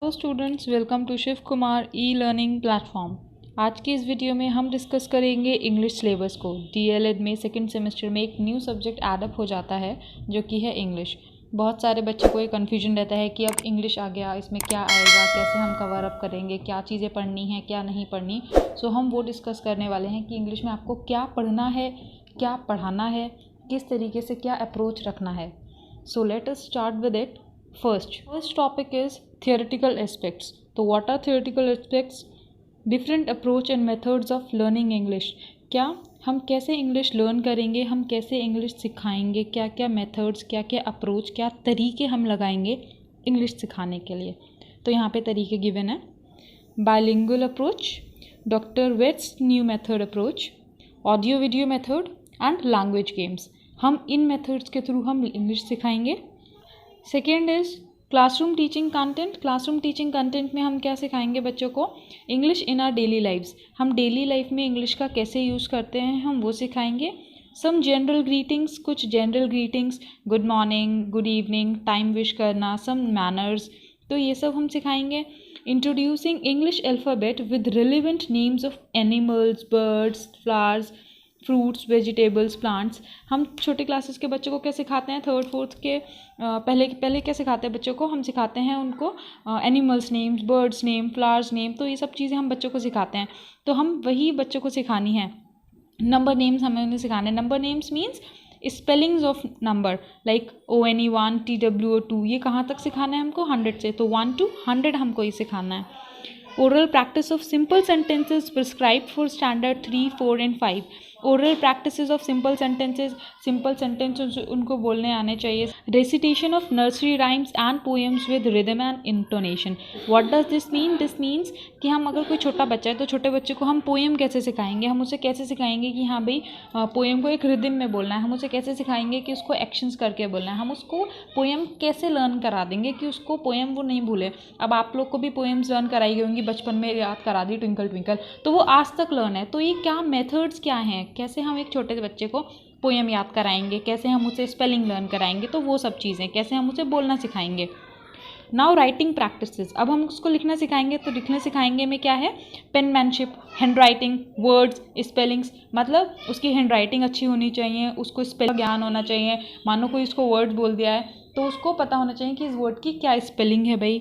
Hello students, welcome to Shiv Kumar e learning platform. आज की इस वीडियो में हम डिस्कस करेंगे इंग्लिश सिलेबस को। डीएलएड में सेकंड सेमेस्टर में एक न्यू सब्जेक्ट ऐड अप हो जाता है जो कि है इंग्लिश। बहुत सारे बच्चों को ये कन्फ्यूजन रहता है कि अब इंग्लिश आ गया, इसमें क्या आएगा, कैसे हम कवर अप करेंगे, क्या चीज़ें पढ़नी है, क्या नहीं पढ़नी। सो हम वो डिस्कस करने वाले हैं कि इंग्लिश में आपको क्या पढ़ना है, क्या पढ़ाना है, किस तरीके से क्या अप्रोच रखना है। So let us start with it. First topic is theoretical aspects. तो what are theoretical aspects? Different approach and methods of learning English. क्या हम कैसे इंग्लिश लर्न करेंगे, हम कैसे इंग्लिश सिखाएंगे, क्या क्या मेथड्स, क्या क्या अप्रोच, क्या तरीके हम लगाएंगे इंग्लिश सिखाने के लिए। तो यहाँ पे तरीके गिवन है। Bilingual approach, doctor West's new method approach, audio video method and language games. हम इन मेथड्स के थ्रू हम इंग्लिश सिखाएंगे। Second is classroom teaching content. Classroom teaching content में हम क्या सिखाएंगे बच्चों को? English in our daily lifes. हम डेली लाइफ में इंग्लिश का कैसे यूज़ करते हैं हम वो सिखाएंगे। सम जनरल ग्रीटिंग्स, कुछ general greetings, good morning, good evening, time wish करना, सम मैनर्स, तो ये सब हम सिखाएंगे। Introducing English alphabet with relevant names of animals, birds, flowers, fruits, vegetables, plants. हम छोटे क्लासेस के बच्चों को क्या सिखाते हैं? थर्ड फोर्थ के पहले क्या सिखाते हैं बच्चों को? हम सिखाते हैं उनको animals names, birds name, flowers name, तो ये सब चीज़ें हम बच्चों को सिखाते हैं। तो हम वही बच्चों को सिखानी है। नंबर नेम्स हमें उन्हें सिखाने। Number names means spellings of number, like ONE1, TWO2, ये कहाँ तक सिखाना है हमको? 100 से। तो 1 to 100 हमको ये सिखाना है। Oral practice of simple sentences prescribed for standard 3, 4 and 5। Oral practices of simple sentences उनको बोलने आने चाहिए। Recitation of nursery rhymes and poems with rhythm and intonation. What does this mean? This means कि हम अगर कोई छोटा बच्चा है तो छोटे बच्चे को हम पोएम कैसे सिखाएंगे, हम उसे कैसे सिखाएंगे कि हाँ भाई पोएम को एक रिदम में बोलना है, हम उसे कैसे सिखाएंगे कि उसको एक्शंस करके बोलना है, हम उसको पोएम कैसे लर्न करा देंगे कि उसको पोएम वो नहीं भूले। अब आप लोग को भी पोएम्स लर्न कराई गई होंगी, बचपन में याद करा दी ट्विंकल ट्विंकल, तो वो आज तक लर्न है। तो ये क्या मेथड्स क्या हैं, कैसे हम एक छोटे बच्चे को पोएम याद कराएंगे, कैसे हम उसे स्पेलिंग लर्न कराएंगे, तो वो सब चीज़ें कैसे हम उसे बोलना सिखाएंगे। Now writing practices. अब हम उसको लिखना सिखाएंगे, तो लिखने सिखाएंगे में क्या है? पेनमैनशिप, हैंड राइटिंग, वर्ड्स, स्पेलिंग्स, मतलब उसकी हैंड राइटिंग अच्छी होनी चाहिए, उसको स्पेलिंग ज्ञान होना चाहिए। मानो कोई उसको वर्ड बोल दिया है तो उसको पता होना चाहिए कि इस वर्ड की क्या स्पेलिंग है भाई।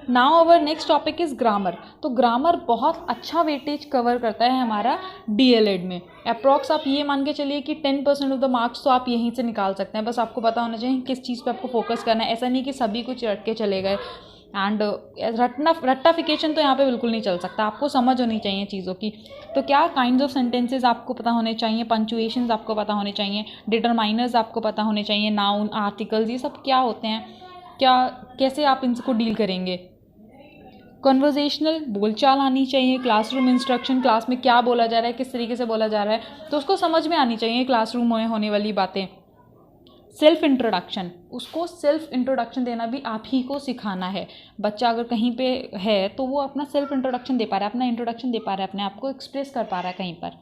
Now our next topic is grammar. तो ग्रामर बहुत अच्छा वेटेज कवर करता है हमारा डीएलएड में। अप्रॉक्स आप ये मान के चलिए कि 10% ऑफ द मार्क्स तो आप यहीं से निकाल सकते हैं। बस आपको पता होना चाहिए किस चीज़ पे आपको फोकस करना है। ऐसा नहीं कि सभी कुछ रट के चले गए। एंड रट्टाफिकेशन तो यहाँ पे बिल्कुल नहीं चल सकता। आपको समझ होनी चाहिए चीज़ों की। तो क्या काइंड्स ऑफ सेंटेंसेस आपको पता होने चाहिए, पंक्चुएशंस आपको पता होने चाहिए, डिटरमाइनर्स आपको पता होने चाहिए, नाउन, आर्टिकल्स, ये सब क्या होते हैं, क्या कैसे आप इनको डील करेंगे। कन्वर्जेशनल, बोलचाल आनी चाहिए। क्लासरूम इंस्ट्रक्शन, क्लास में क्या बोला जा रहा है, किस तरीके से बोला जा रहा है, तो उसको समझ में आनी चाहिए क्लासरूम में होने वाली बातें। सेल्फ इंट्रोडक्शन, उसको सेल्फ इंट्रोडक्शन देना भी आप ही को सिखाना है। बच्चा अगर कहीं पे है तो वो अपना सेल्फ इंट्रोडक्शन दे पा रहा है, अपना इंट्रोडक्शन दे पा रहा है, अपने आप को एक्सप्रेस कर पा रहा है कहीं पर।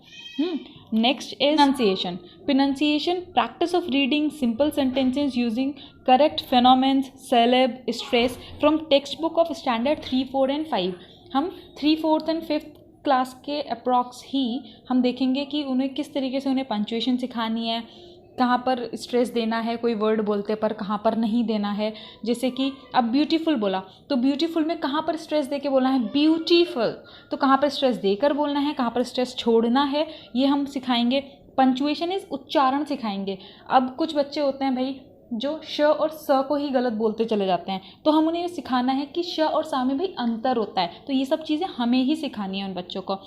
Next is pronunciation. Pronunciation, practice of reading simple sentences using correct phonemes, syllable, stress from textbook of standard 3, 4 and 5। हम 3, 4 एंड 5 क्लास के अप्रॉक्स ही हम देखेंगे कि उन्हें किस तरीके से उन्हें पंक्चुएशन सिखानी है, कहाँ पर स्ट्रेस देना है कोई वर्ड बोलते पर, कहाँ पर नहीं देना है। जैसे कि अब ब्यूटीफुल बोला तो ब्यूटीफुल में कहाँ पर स्ट्रेस दे के बोलना है? ब्यूटीफुल। तो कहाँ पर स्ट्रेस देकर बोलना है, कहाँ पर स्ट्रेस छोड़ना है, ये हम सिखाएंगे। पंक्चुएशन इज उच्चारण सिखाएंगे। अब कुछ बच्चे होते हैं भाई जो श और स को ही गलत बोलते चले जाते हैं, तो हम उन्हें ये सिखाना है कि श और सा में भी अंतर होता है। तो ये सब चीज़ें हमें ही सिखानी है उन बच्चों को।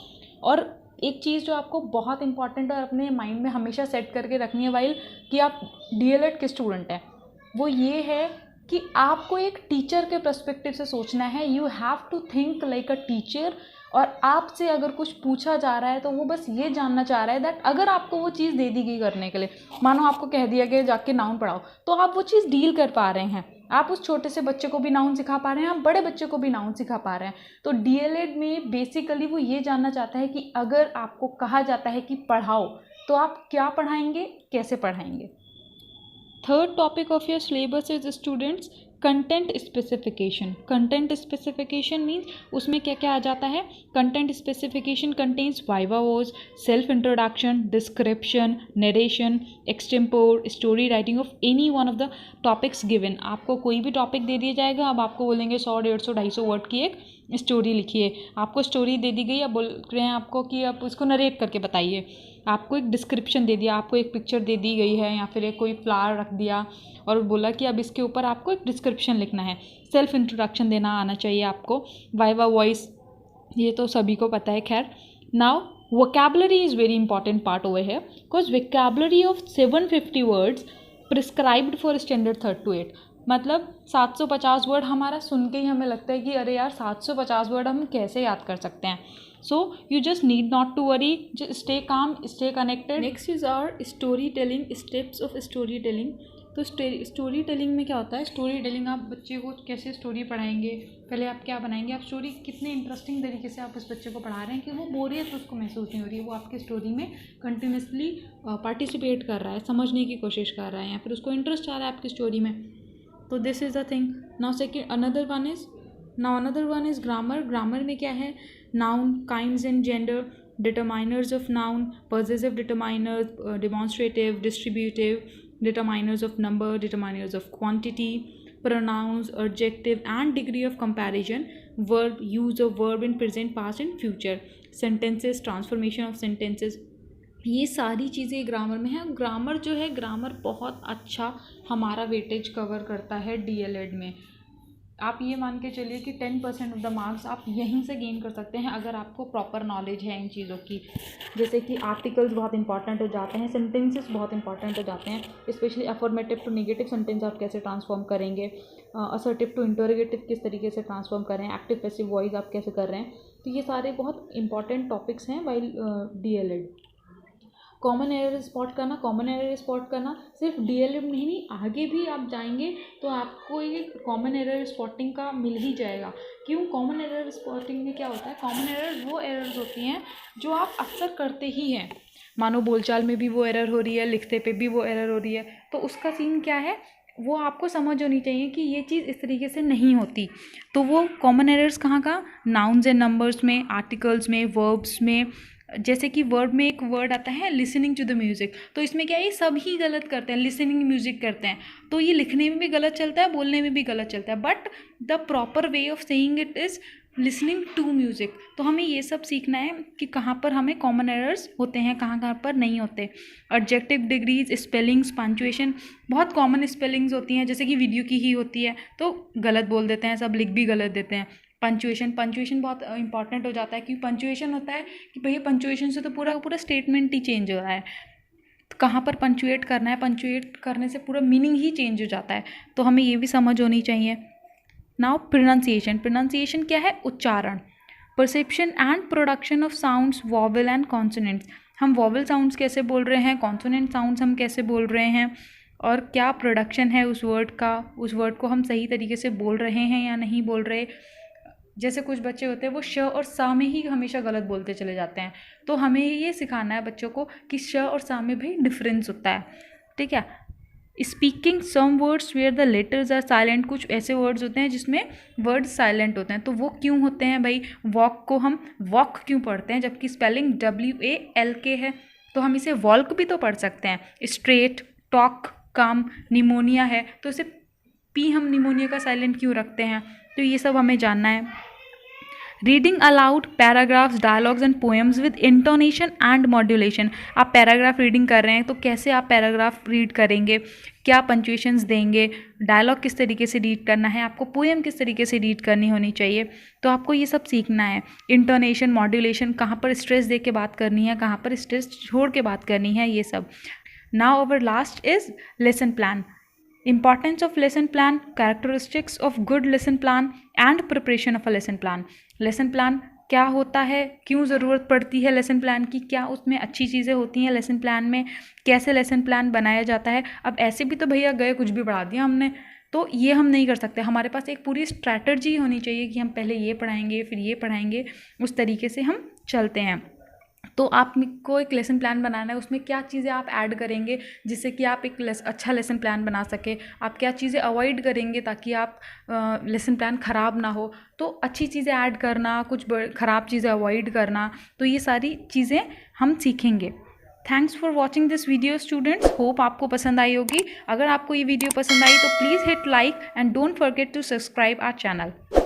और एक चीज़ जो आपको बहुत इंपॉर्टेंट और अपने माइंड में हमेशा सेट करके रखनी है वाइल कि आप डीएलएड के स्टूडेंट हैं, वो ये है कि आपको एक टीचर के पर्सपेक्टिव से सोचना है। You have to think like a teacher. और आपसे अगर कुछ पूछा जा रहा है तो वो बस ये जानना चाह रहा है दैट अगर आपको वो चीज़ दे दी गई करने के लिए, मानो आपको कह दिया गया जाके नाउन पढ़ाओ, तो आप वो चीज़ डील कर पा रहे हैं। आप उस छोटे से बच्चे को भी नाउन सिखा पा रहे हैं, आप बड़े बच्चे को भी नाउन सिखा पा रहे हैं। तो डीएलएड में बेसिकली वो ये जानना चाहता है कि अगर आपको कहा जाता है कि पढ़ाओ तो आप क्या पढ़ाएंगे, कैसे पढ़ाएंगे। Third topic of your syllabus is students content specification. Content specification means उसमें क्या क्या आ जाता है. Content specification contains viva was, self introduction, description, narration, extempore, story writing of any one of the topics given. आपको कोई भी topic दे दिया जाएगा, अब आपको बोलेंगे 100, 150, 250 वर्ड की एक स्टोरी लिखिए. आपको स्टोरी दे दी गई, अब बोल रहे हैं आपको कि आप उसको नरेट करके बताइए. आपको एक डिस्क्रिप्शन दे दिया, आपको एक पिक्चर दे दी गई है या फिर एक कोई फ्लावर रख दिया और बोला कि अब इसके ऊपर आपको एक डिस्क्रिप्शन लिखना है. सेल्फ इंट्रोडक्शन देना आना चाहिए आपको. वाइवा वॉइस, ये तो सभी को पता है. खैर, now vocabulary is very important part over है, because vocabulary of 750 words prescribed for standard 3rd to 8. मतलब 750 वर्ड हमारा सुन के ही हमें लगता है कि अरे यार 750 वर्ड हम कैसे याद कर सकते हैं. So you just need not to worry, just stay calm, stay connected. Next is our storytelling, steps of storytelling. तो स्टोरी टेलिंग में क्या होता है. स्टोरी टेलिंग, आप बच्चे को कैसे स्टोरी पढ़ाएंगे, पहले आप क्या बनाएंगे, आप स्टोरी कितने इंटरेस्टिंग तरीके से आप उस बच्चे को पढ़ा रहे हैं कि वो बोरियत उसको महसूस नहीं हो रही है, वो आपकी स्टोरी में कंटिन्यूसली पार्टिसिपेट कर रहा है, समझने की कोशिश कर रहा है या फिर उसको इंटरेस्ट आ रहा है आपकी स्टोरी में. तो this is the thing. Now second another one is grammar. Grammar में क्या है. Noun, kinds and gender, determiners of noun, possessive determiners, demonstrative, distributive, determiners of number, determiners of quantity, pronouns, adjective and degree of comparison, verb, use of verb in present, past and future, sentences, transformation of sentences. ये सारी चीज़ें grammar में है. Grammar जो है, grammar बहुत अच्छा हमारा वेटेज कवर करता है DLED में. आप ये मान के चलिए कि 10% ऑफ द मार्क्स आप यहीं से गेन कर सकते हैं अगर आपको प्रॉपर नॉलेज है इन चीज़ों की. जैसे कि आर्टिकल्स बहुत इंपॉर्टेंट हो जाते हैं, सेंटेंसेस बहुत इंपॉर्टेंट हो जाते हैं, specially affirmative to negative sentence आप कैसे ट्रांसफॉर्म करेंगे, असर्टिव टू इंटरोगेटिव किस तरीके से ट्रांसफॉर्म कर रहे हैं, एक्टिव पैसिव वॉइस आप कैसे कर रहे हैं. तो ये सारे बहुत इंपॉर्टेंट टॉपिक्स हैं while DLED. Common error spot करना सिर्फ DLED में ही नहीं, आगे भी आप जाएंगे तो आपको ये कॉमन एरर स्पॉटिंग का मिल ही जाएगा. क्यों. कॉमन एरर स्पॉटिंग में क्या होता है. कॉमन एरर वो एरर्स होती हैं जो आप अक्सर करते ही हैं. मानो बोलचाल में भी वो एरर हो रही है, लिखते पे भी वो एरर हो रही है, तो उसका सीन क्या है, वो आपको समझ होनी चाहिए कि ये चीज़ इस तरीके से नहीं होती. तो वो कॉमन एरर्स कहाँ का. नाउन्स एंड नंबर्स में, आर्टिकल्स में, वर्ब्स में. जैसे कि वर्ब में एक वर्ड आता है लिसनिंग टू द म्यूज़िक, तो इसमें क्या है, ये सब ही गलत करते हैं, लिसनिंग म्यूज़िक करते हैं, तो ये लिखने में भी गलत चलता है, बोलने में भी गलत चलता है. But the proper way of saying it is listening to music. तो हमें ये सब सीखना है कि कहाँ पर हमें कॉमन एरर्स होते हैं, कहाँ कहाँ पर नहीं होते. एडजेक्टिव, डिग्रीज, स्पेलिंग्स, पंचुएशन, बहुत कॉमन स्पेलिंग्स होती हैं, जैसे कि वीडियो की ही होती है तो गलत बोल देते हैं, सब लिख भी गलत देते हैं. पंचुएशन बहुत इंपॉर्टेंट हो जाता है, क्योंकि पंचुएशन होता है कि भैया पंचुएशन से तो पूरा स्टेटमेंट ही चेंज हो रहा है. तो कहाँ पर पंचुएट करना है, पंचुएट करने से पूरा मीनिंग ही चेंज हो जाता है, तो हमें ये भी समझ होनी चाहिए. नाउ प्रोनाउंसिएशन क्या है. उच्चारण. Perception and production of sounds, vowel and consonants. हम वॉवल साउंड्स कैसे बोल रहे हैं, कॉन्सोनेंट साउंड्स हम कैसे बोल रहे हैं, और क्या प्रोडक्शन है उस वर्ड का, उस वर्ड को हम सही तरीके से बोल रहे हैं या नहीं बोल रहे. जैसे कुछ बच्चे होते हैं वो श और सा में ही हमेशा गलत बोलते चले जाते हैं, तो हमें ये सिखाना है बच्चों को कि श और सा में भी डिफरेंस होता है. ठीक है. Speaking some words where the letters are silent. कुछ ऐसे वर्ड्स होते हैं जिसमें वर्ड्स साइलेंट होते हैं, तो वो क्यों होते हैं भाई. वॉक को हम वॉक क्यों पढ़ते हैं, जबकि स्पेलिंग WALK है, तो हम इसे वॉल्क भी तो पढ़ सकते हैं. स्ट्रेट, टॉक, कम, निमोनिया है, तो इसे P हम निमोनिया का साइलेंट क्यों रखते हैं, तो ये सब हमें जानना है. Reading allowed paragraphs, dialogues and poems with intonation and modulation. आप पैराग्राफ रीडिंग कर रहे हैं तो कैसे आप पैराग्राफ रीड करेंगे, क्या पंचुएशंस देंगे, डायलॉग किस तरीके से रीड करना है, आपको पोएम किस तरीके से रीड करनी होनी चाहिए, तो आपको ये सब सीखना है. इंटोनेशन, मॉड्यूलेशन, कहाँ पर स्ट्रेस दे के बात करनी है, कहाँ पर स्ट्रेस छोड़ के बात करनी है, ये सब. Now our last is lesson plan. Importance of lesson plan, characteristics of good lesson plan and preparation of a lesson plan. lesson plan क्या होता है, क्यों ज़रूरत पड़ती है लेसन प्लान की, क्या उसमें अच्छी चीज़ें होती हैं लेसन प्लान में, कैसे लेसन प्लान बनाया जाता है. अब ऐसे भी तो भैया गए कुछ भी पढ़ा दिया हमने, तो ये हम नहीं कर सकते. हमारे पास एक पूरी स्ट्रैटेजी होनी चाहिए कि हम पहले ये पढ़ाएंगे फिर ये पढ़ाएंगे, उस तरीके से हम चलते हैं. तो आपको एक लेसन प्लान बनाना है, उसमें क्या चीज़ें आप ऐड करेंगे जिससे कि आप एक अच्छा लेसन प्लान बना सके, आप क्या चीज़ें अवॉइड करेंगे ताकि आप लेसन प्लान ख़राब ना हो। तो अच्छी चीज़ें ऐड करना, कुछ ख़राब चीज़ें अवॉइड करना, तो ये सारी चीज़ें हम सीखेंगे। Thanks for watching this video students, hope आपको पसंद आई होगी। अगर आपको ये वीडियो पसंद आई तो please hit like and don't forget to subscribe our channel.